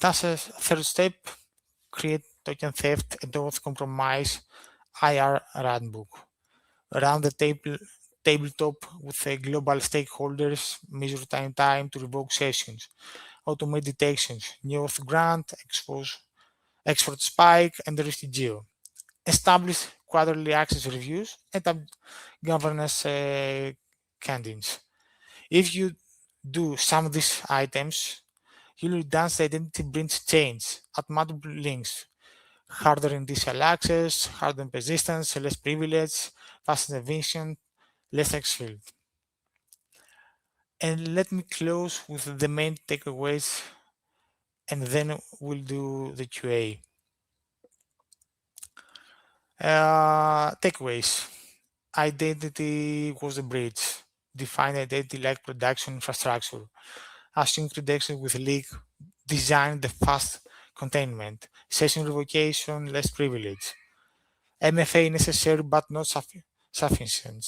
As a third step, create token theft and don't compromise IR runbook. Run the tabletop with global stakeholders, measure time to revoke sessions, automate detections, new auth grant, expose export spike, and risky geo. Establish quarterly access reviews and governance candidates. If you do some of these items, you'll reduce the identity breach chains at multiple links, harder initial access, hardened persistence, less privilege, fast intervention, less exfilled. And let me close with the main takeaways and then we'll do the QA. Takeaways. Identity was a breach. Define identity like production infrastructure. Assume credentials with leak. Design the fast containment. Session revocation, less privilege. MFA necessary but not sufficient.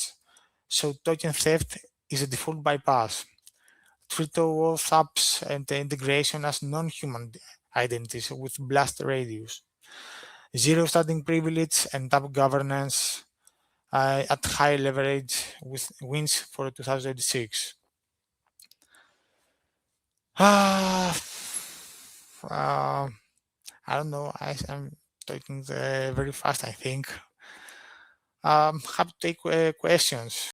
So token theft is a default bypass. Treat auth apps and the integration as non-human identities with blast radius. Zero starting privilege and tap governance at high leverage with wins for 2026. I don't know. I'm talking very fast, I think. Happy to take questions.